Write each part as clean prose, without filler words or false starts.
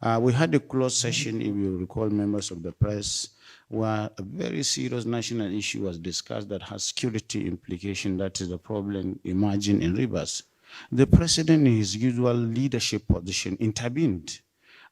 We had a closed session, if you recall, members of the press, where a very serious national issue was discussed that has security implication. That is the problem emerging in Rivers. The president, in his usual leadership position, intervened,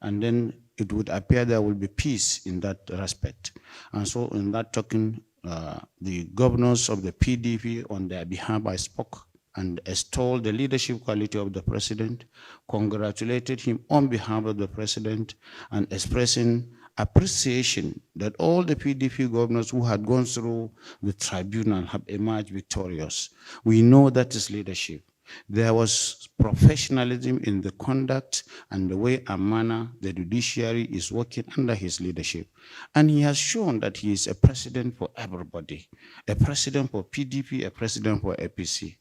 and then it would appear there will be peace in that respect. And so in that token, the governors of the PDP, on their behalf, I spoke and extolled the leadership quality of the president, congratulated him on behalf of the president, and expressing appreciation that all the PDP governors who had gone through the tribunal have emerged victorious. We know that is leadership. There was professionalism in the conduct and the way and manner the judiciary is working under his leadership. And he has shown that he is a president for everybody, a president for PDP, a president for APC.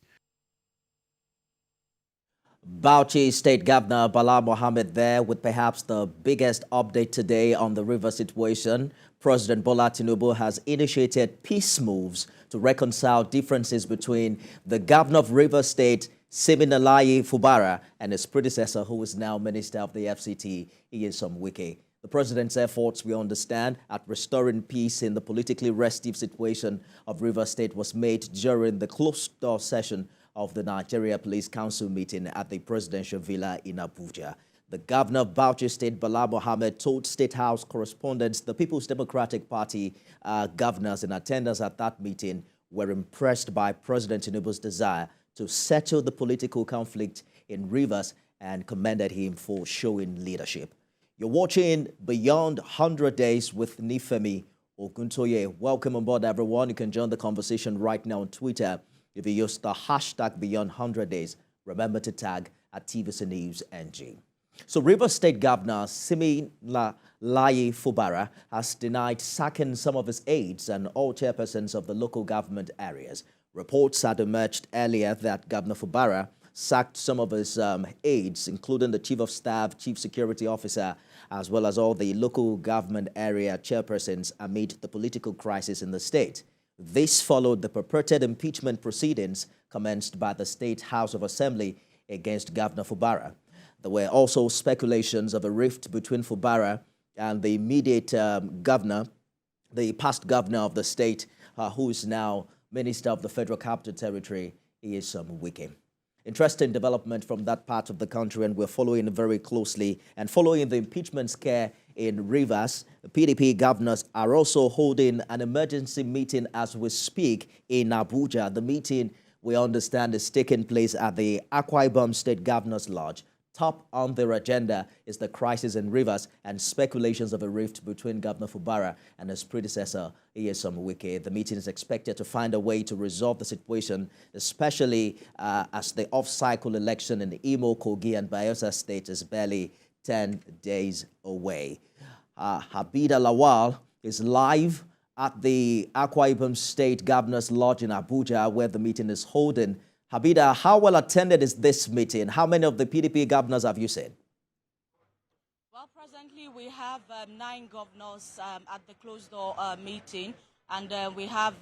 Bauchi State Governor Bala Mohammed there with perhaps the biggest update today on the river situation. President Bola Tinubu has initiated peace moves to reconcile differences between the governor of Rivers State, Siminalayi Fubara, and his predecessor, who is now Minister of the FCT, Nyesom Wike. The president's efforts, we understand, at restoring peace in the politically restive situation of Rivers State was made during the closed-door session of the Nigeria Police Council meeting at the presidential villa in Abuja. The governor of Bauchi State, Bala Mohammed, told State House correspondents the People's Democratic Party governors in attendance at that meeting were impressed by President Tinubu's desire to settle the political conflict in Rivers and commended him for showing leadership. You're watching Beyond 100 Days with Nifemi Oguntoye. Welcome on board, everyone. You can join the conversation right now on Twitter. If you use the hashtag Beyond 100 Days, remember to tag at TVC News NG. So Rivers State Governor Siminalayi Fubara has denied sacking some of his aides and all chairpersons of the local government areas. Reports had emerged earlier that Governor Fubara sacked some of his aides, including the Chief of Staff, Chief Security Officer, as well as all the local government area chairpersons amid the political crisis in the state. This followed the purported impeachment proceedings commenced by the State House of Assembly against Governor Fubara. There were also speculations of a rift between Fubara and the immediate governor, the past governor of the state, who is now Minister of the Federal Capital Territory, Nyesom Wike. Interesting development from that part of the country, and we're following very closely. And following the impeachment scare in Rivers, the PDP governors are also holding an emergency meeting as we speak in Abuja. The meeting, we understand, is taking place at the Akwa Ibom State Governor's Lodge. Top on their agenda is the crisis in Rivers and speculations of a rift between Governor Fubara and his predecessor, Nyesom Wike. The meeting is expected to find a way to resolve the situation, especially as the off-cycle election in the Imo, Kogi, and Bayelsa states is barely 10 days away. Habida Lawal is live at the Akwa Ibom State Governor's Lodge in Abuja, where the meeting is holding. Habida, how well attended is this meeting? How many of the PDP governors have you seen? Well, presently we have 9 governors at the closed-door meeting, and we have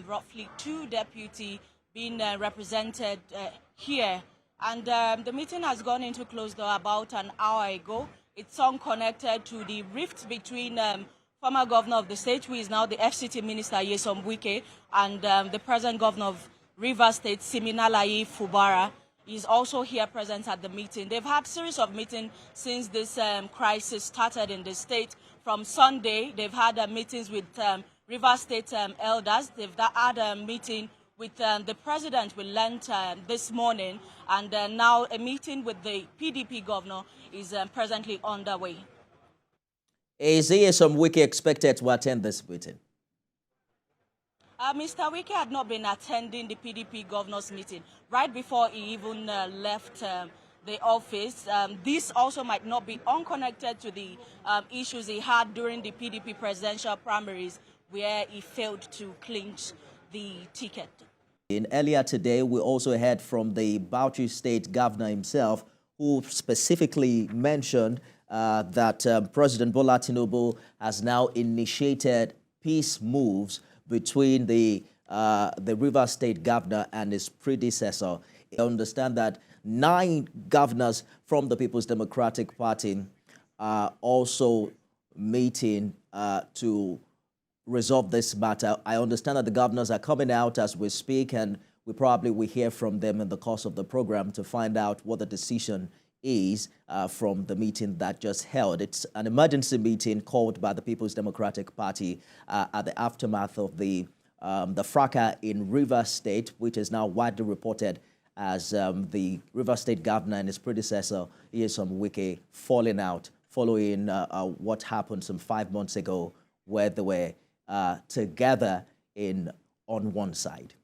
roughly 2 deputies being represented here. And the meeting has gone into closed door about an hour ago. It's unconnected to the rift between former governor of the state, who is now the FCT minister, Nyesom Wike, and the present governor of Rivers State, Siminalayi Fubara, is also here present at the meeting. They've had a series of meetings since this crisis started in the state. From Sunday, they've had meetings with Rivers State elders. They've had a meeting with the president, we learned this morning, and now a meeting with the PDP governor is presently underway. Is Nyesom Wike expected to attend this meeting? Mr. Wike had not been attending the PDP governor's meeting right before he even left the office. This also might not be unconnected to the issues he had during the PDP presidential primaries, where he failed to clinch the ticket. Earlier today, we also heard from the Bauchi State governor himself, who specifically mentioned that President Bola Tinubu has now initiated peace moves between the Rivers State governor and his predecessor. I understand that 9 governors from the People's Democratic Party are also meeting to resolve this matter. I understand that the governors are coming out as we speak, and we probably will hear from them in the course of the program to find out what the decision is from the meeting that just held. It's an emergency meeting called by the People's Democratic Party at the aftermath of the fracas in Rivers State, which is now widely reported as the Rivers State governor and his predecessor, Nyesom Wike, falling out following what happened some 5 months ago, where they were together on one side.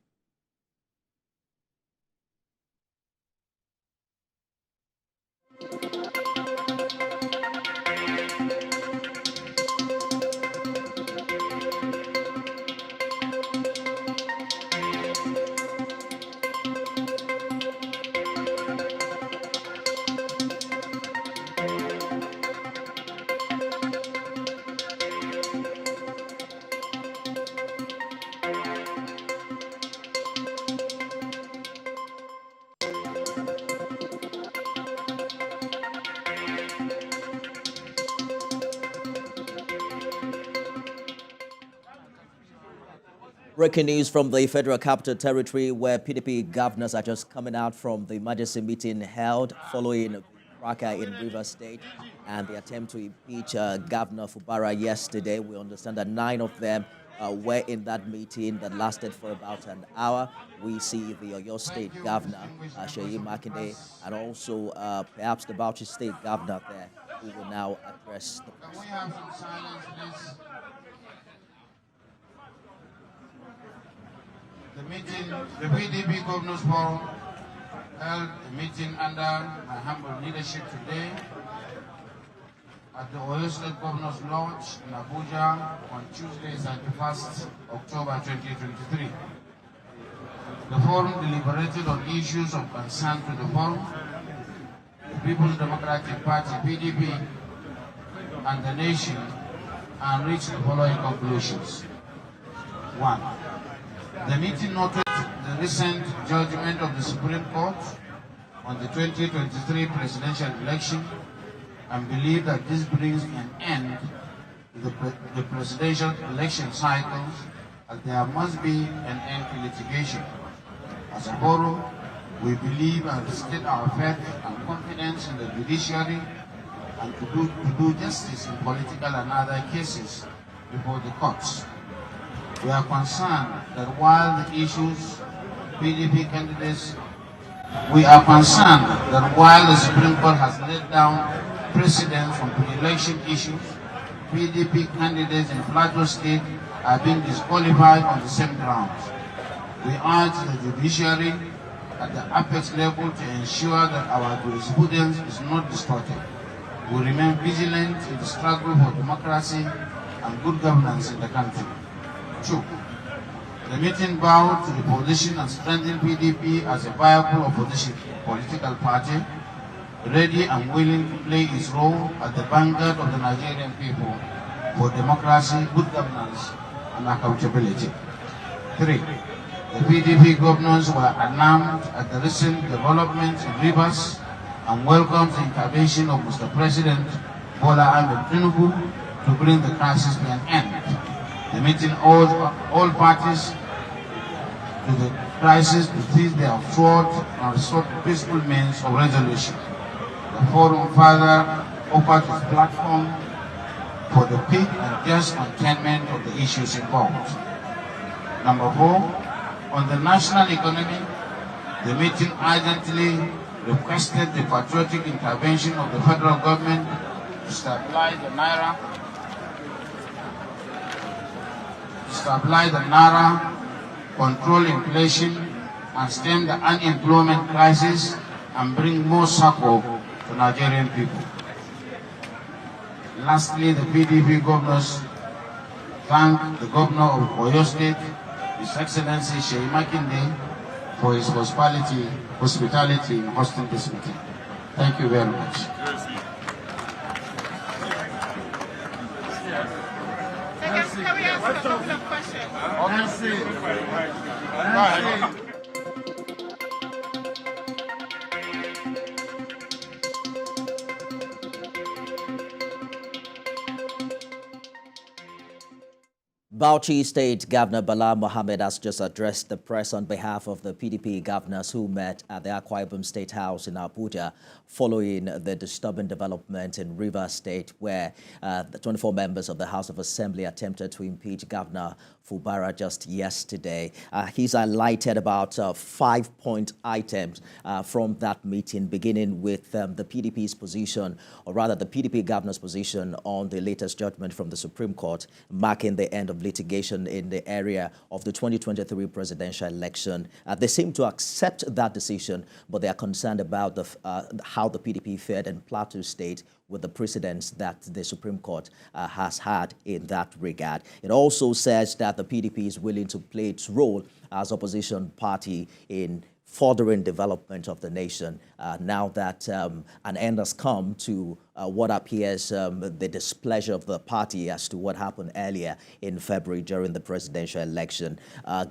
Breaking news from the Federal Capital Territory, where PDP governors are just coming out from the emergency meeting held following fracas in Rivers State and the attempt to impeach Governor Fubara yesterday. We understand that 9 of them were in that meeting that lasted for about an hour. We see the Oyo State Governor, Seyi Makinde, and also perhaps the Bauchi State Governor there, who will now address the press. Can we have some silence, please? The PDP Governors Forum held a meeting under my humble leadership today at the Oyo State Governors Lodge in Abuja on Tuesday, 31st October 2023. The forum deliberated on issues of concern to the forum, the People's Democratic Party, PDP, and the nation, and reached the following conclusions. 1. The meeting noted the recent judgment of the Supreme Court on the 2023 presidential election and believe that this brings an end to the presidential election cycles, as there must be an end to litigation. As a forum, we believe and state our faith and confidence in the judiciary and to do justice in political and other cases before the courts. We are concerned that while the issues PDP candidates, while the Supreme Court has laid down precedents on pre-election issues, PDP candidates in Plateau State are being disqualified on the same grounds. We urge the judiciary at the apex level to ensure that our jurisprudence is not distorted. We remain vigilant in the struggle for democracy and good governance in the country. 2. The meeting vowed to reposition and strengthen PDP as a viable opposition political party, ready and willing to play its role at the vanguard of the Nigerian people for democracy, good governance, and accountability. 3. The PDP governors were alarmed at the recent developments in Rivers and welcomed the intervention of Mr. President Bola Tinubu to bring the crisis to an end. The meeting urged all parties to the crisis to seize their sword and resort to peaceful means of resolution. The forum further offered its platform for the quick and just containment of the issues involved. Number 4, on the national economy, the meeting urgently requested the patriotic intervention of the federal government to stabilize the naira, control inflation, and stem the unemployment crisis and bring more succor to Nigerian people. Lastly, the PDP governors thank the governor of Oyo State, His Excellency Seyi Makinde, for his hospitality in hosting this meeting. Thank you very much. Can we ask a couple of questions? Bauchi State Governor Bala Mohammed has just addressed the press on behalf of the PDP governors who met at the Akwa Ibom State House in Abuja following the disturbing development in Rivers State where the 24 members of the House of Assembly attempted to impeach Governor Fubara just yesterday. He's highlighted about 5-point items from that meeting, beginning with the PDP's position, or rather the PDP governor's position on the latest judgment from the Supreme Court, marking the end of litigation in the area of the 2023 presidential election. They seem to accept that decision, but they are concerned about how the PDP fared in Plateau State with the precedents that the Supreme Court has had in that regard. It also says that the PDP is willing to play its role as opposition party in furthering development of the nation now that an end has come to what appears the displeasure of the party as to what happened earlier in February during the presidential election.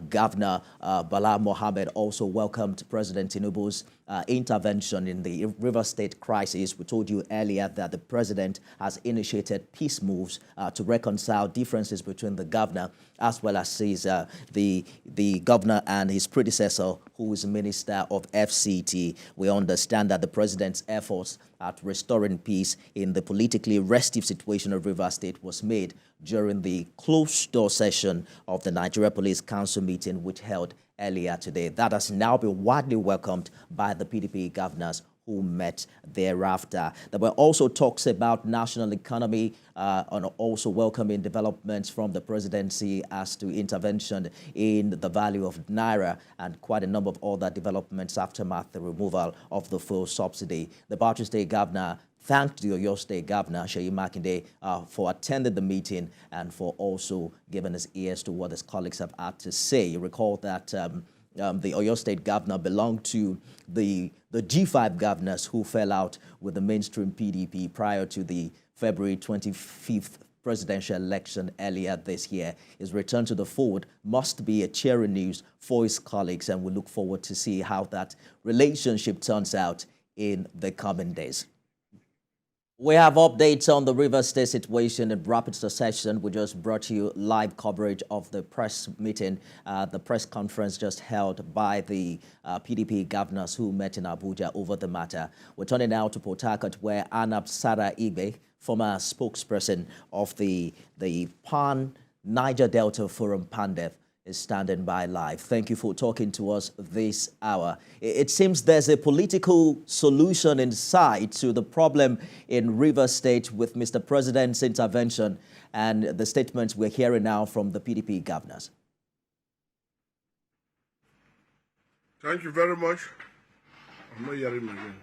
Governor Bala Mohammed also welcomed President Tinubu's intervention in the River State crisis. We told you earlier that the president has initiated peace moves to reconcile differences between the governor as well as the governor and his predecessor, who is Minister of FCT. We understand that the president's efforts at restoring peace in the politically restive situation of Rivers State was made during the closed-door session of the Nigeria Police Council meeting, which held earlier today. That has now been widely welcomed by the PDP governors who met thereafter. There were also talks about national economy and also welcoming developments from the presidency as to intervention in the value of Naira and quite a number of other developments aftermath the removal of the fuel subsidy. The Bauchi State Governor thanked the Oyo State Governor, Seyi Makinde, for attending the meeting and for also giving his ears to what his colleagues have had to say. You recall that the Oyo State Governor belonged to the G5 governors who fell out with the mainstream PDP prior to the February 25th presidential election earlier this year. His return to the fold must be a cheering news for his colleagues, and we look forward to see how that relationship turns out in the coming days. We have updates on the Rivers State situation in rapid succession. We just brought you live coverage of the press meeting, the press conference just held by the PDP governors who met in Abuja over the matter. We're turning now to Port Harcourt, where Anab Sarah Igbe, former spokesperson of the Pan Niger Delta Forum, PANDEF, is standing by live. Thank you for talking to us this hour. It seems there's a political solution in sight to the problem in Rivers State with Mr. President's intervention and the statements we're hearing now from the PDP governors. Thank you very much. I'm not hearing again.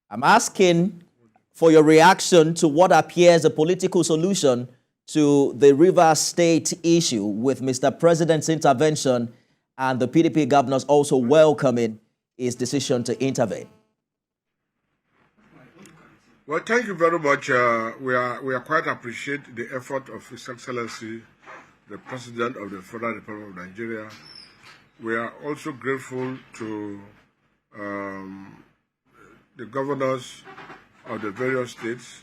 I'm asking for your reaction to what appears a political solution to the Rivers State issue with Mr. President's intervention and the PDP governors also welcoming his decision to intervene. Well, thank you very much. We are quite appreciate the effort of His Excellency, the President of the Federal Republic of Nigeria. We are also grateful to the governors of the various states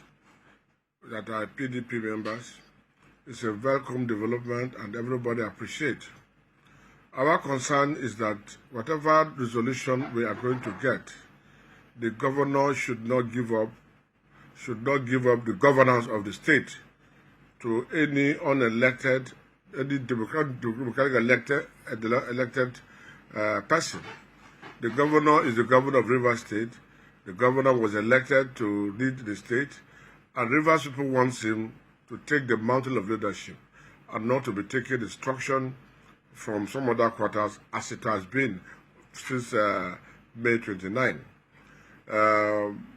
that are PDP members. It's a welcome development and everybody appreciates. Our concern is that whatever resolution we are going to get, the governor should not give up the governance of the state to any unelected, any democratic elected person. The governor is the governor of Rivers State. The governor was elected to lead the state, and Rivers people wants him to take the mantle of leadership and not to be taking instruction from some other quarters as it has been since May 29.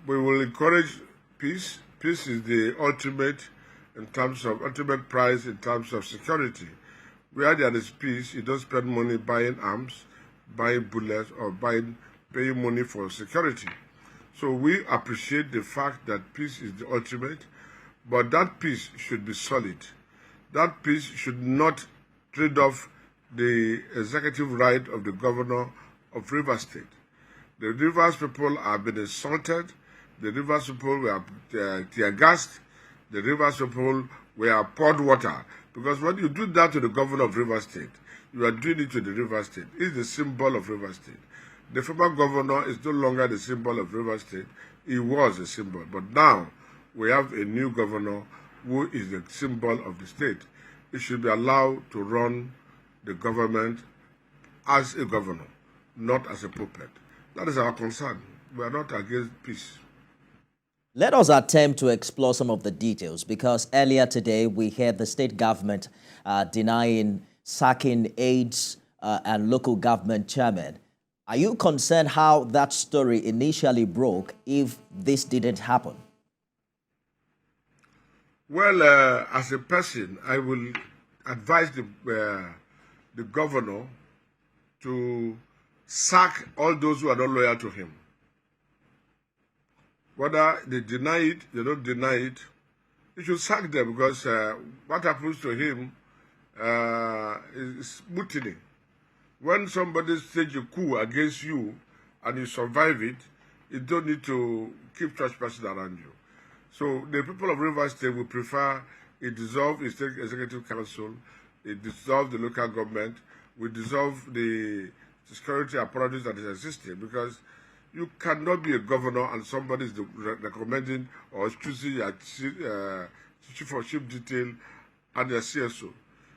We will encourage peace. Peace is the ultimate prize in terms of security. Where there is peace, you don't spend money buying arms, buying bullets, or paying money for security. So we appreciate the fact that peace is the ultimate. But that peace should be solid. That peace should not trade off the executive right of the governor of Rivers State. The Rivers people have been insulted. The Rivers people were tear gassed. The Rivers people were poured water. Because when you do that to the governor of Rivers State, you are doing it to the Rivers State. He's the symbol of Rivers State. The former governor is no longer the symbol of Rivers State. He was a symbol. But now we have a new governor who is the symbol of the state. He should be allowed to run the government as a governor, not as a puppet. That is our concern. We are not against peace. Let us attempt to explore some of the details, because earlier today we heard the state government denying sacking aides and local government chairmen. Are you concerned how that story initially broke if this didn't happen? Well, as a person, I will advise the governor to sack all those who are not loyal to him. Whether they deny it, they don't deny it, you should sack them, because what happens to him is mutiny. When somebody stages a coup against you and you survive it, you don't need to keep such person around you. So the people of Rivers State will prefer it dissolve the state executive council, it dissolve the local government, we dissolve the security apparatus that is existing, because you cannot be a governor and somebody is recommending or choosing a chief of ship detail and a CSO.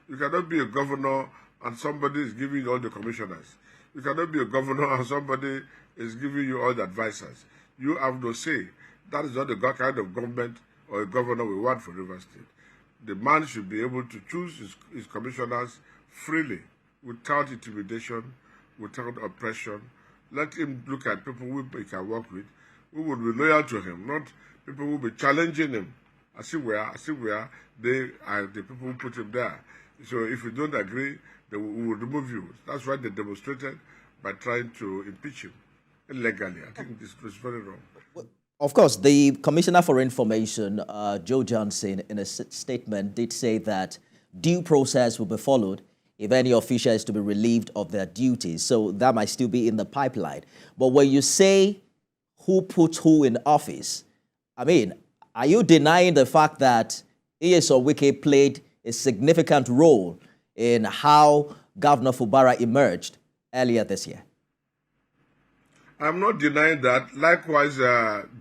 You cannot be a governor and somebody is giving you all the commissioners. You cannot be a governor and somebody is giving you all the advisors. You have no say. That is not the kind of government or a governor we want for Rivers State. The man should be able to choose his commissioners freely, without intimidation, without oppression. Let him look at people who he can work with, who would be loyal to him, not people who will be challenging him. As if they are the people who put him there. So if you don't agree, they will remove you. That's why they demonstrated by trying to impeach him illegally. I think this was very wrong. Of course, the Commissioner for Information, Joe Johnson, in a statement did say that due process will be followed if any official is to be relieved of their duties. So that might still be in the pipeline. But when you say who puts who in office, I mean, are you denying the fact that Nyesom Wike played a significant role in how Governor Fubara emerged earlier this year? I'm not denying that. Likewise,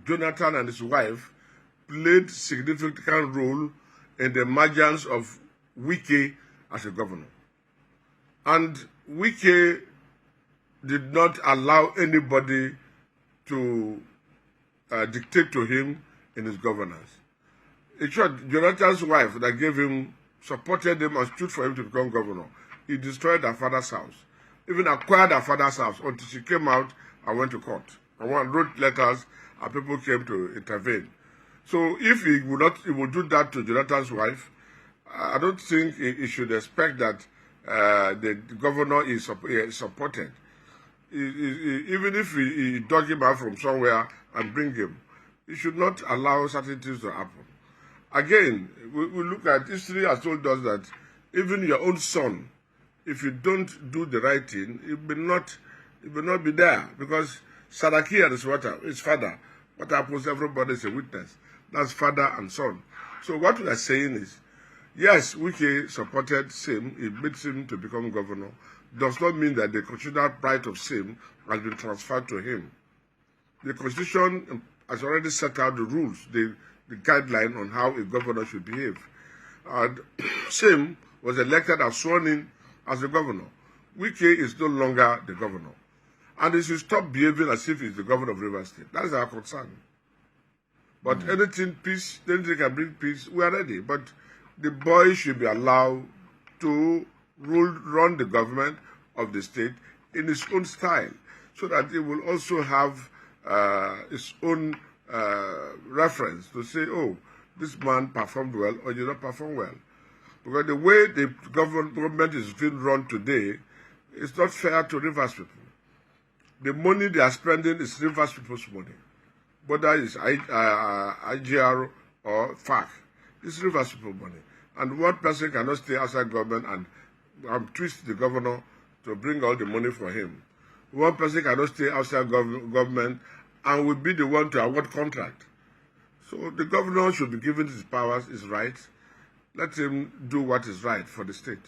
Jonathan and his wife played significant role in the emergence of Wike as a governor. And Wike did not allow anybody to dictate to him in his governance. In short, Jonathan's wife that gave him, supported him and stood for him to become governor. He destroyed her father's house, even acquired her father's house until she came out and went to court. And one wrote letters and people came to intervene. So if he would do that to Jonathan's wife, I don't think he should expect that the governor is supported. Even if he dug him out from somewhere and bring him, he should not allow certain things to happen. Again, we look at history has told us that even your own son, if you don't do the right thing, it will not be there, because Saraki and his father, what happens, everybody is a witness. That's father and son. So what we are saying is, yes, Wike supported Sim, it made Sim to become governor, does not mean that the constitutional right of Sim has been transferred to him. The Constitution has already set out the rules, the guideline on how a governor should behave. And Sim was elected and sworn in as the governor. Wike is no longer the governor. And he should stop behaving as if he's the governor of Rivers State. That is our concern. But anything can bring peace, we are ready. But the boy should be allowed to run the government of the state in his own style, so that he will also have his own reference to say, oh, this man performed well or did not perform well. Because the way the government is being run today is not fair to Rivers people. The money they are spending is Rivers people's money. Whether it's IGR or FAC, it's Rivers people's money. And one person cannot stay outside government and twist the governor to bring all the money for him. One person cannot stay outside government and will be the one to award contract. So the governor should be given his powers, his rights. let him do what is right for the state.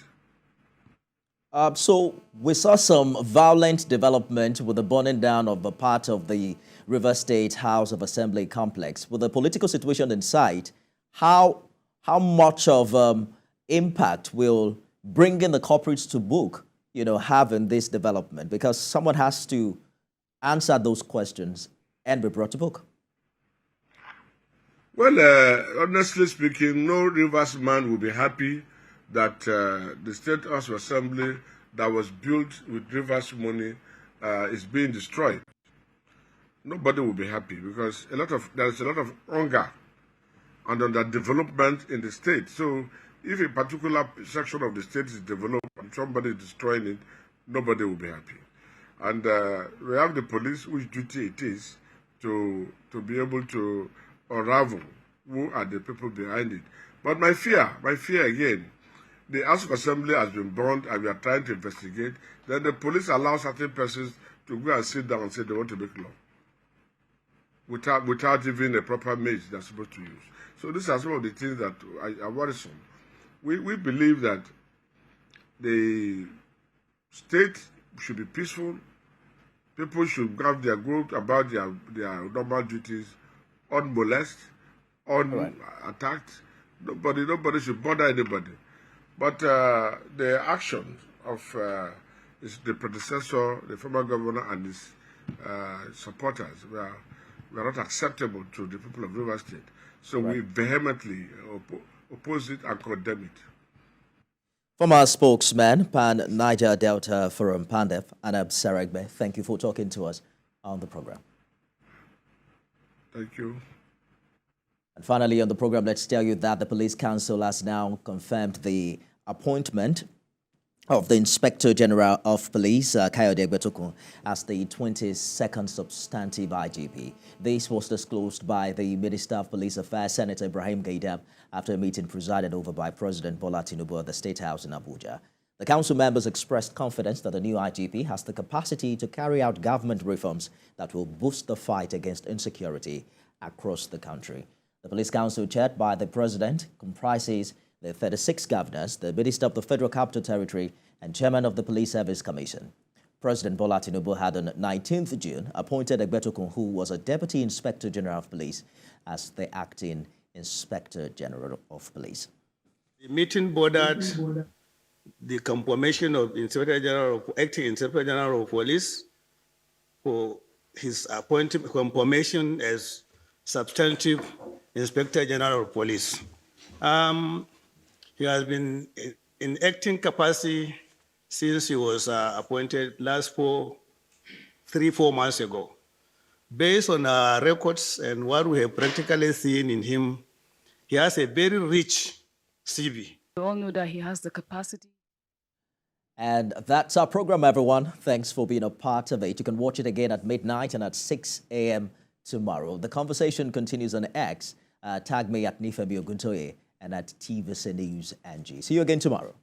So we saw some violent development with the burning down of a part of the River State House of Assembly complex. With the political situation inside, how much of impact will bringing the culprits to book, have in this development? Because someone has to answer those questions and be brought to book. Well, honestly speaking, no Rivers man will be happy that the State House of Assembly that was built with Rivers money is being destroyed. Nobody will be happy because there is a lot of hunger and underdevelopment in the state. So if a particular section of the state is developed and somebody is destroying it, nobody will be happy. And we have the police, which duty it is to be able to unravel who are the people behind it. But my fear again, the House of Assembly has been burned and we are trying to investigate. Then the police allow certain persons to go and sit down and say they want to make law without even a proper mage they're supposed to use. So these are some of the things that are worrisome. We believe that the state should be peaceful. People should have their group about their normal duties, unmolested, unattacked. Nobody should bother anybody. But the action of the predecessor, the former governor, and his supporters were not acceptable to the people of Rivers State. So we vehemently oppose it and condemn it. Former spokesman, Pan Niger Delta Forum Pandef, Anab Saragbe, thank you for talking to us on the program. Thank you. And finally on the program, let's tell you that the Police Council has now confirmed the appointment of the Inspector General of Police, Kayode Egbetokun, as the 22nd substantive IGP. This was disclosed by the Minister of Police Affairs, Senator Ibrahim Gaidam, after a meeting presided over by President Bola Tinubu at the State House in Abuja. The council members expressed confidence that the new IGP has the capacity to carry out government reforms that will boost the fight against insecurity across the country. The Police Council, chaired by the President, comprises the 36 governors, the Minister of the Federal Capital Territory, and Chairman of the Police Service Commission. President Bola Tinubu had on 19th June appointed Egbetokun, who was a Deputy Inspector General of Police, as the acting Inspector General of Police. The meeting bordered the confirmation of acting Inspector General of Police for his confirmation as substantive Inspector General of Police. He has been in acting capacity since he was appointed last 3-4 months ago. Based on our records and what we have practically seen in him, he has a very rich CV. We all know that he has the capacity. And that's our program, everyone. Thanks for being a part of it. You can watch it again at midnight and at 6 a.m. tomorrow. The conversation continues on X. Tag me at Nifemi Oguntoye and at TVC News NG. See you again tomorrow.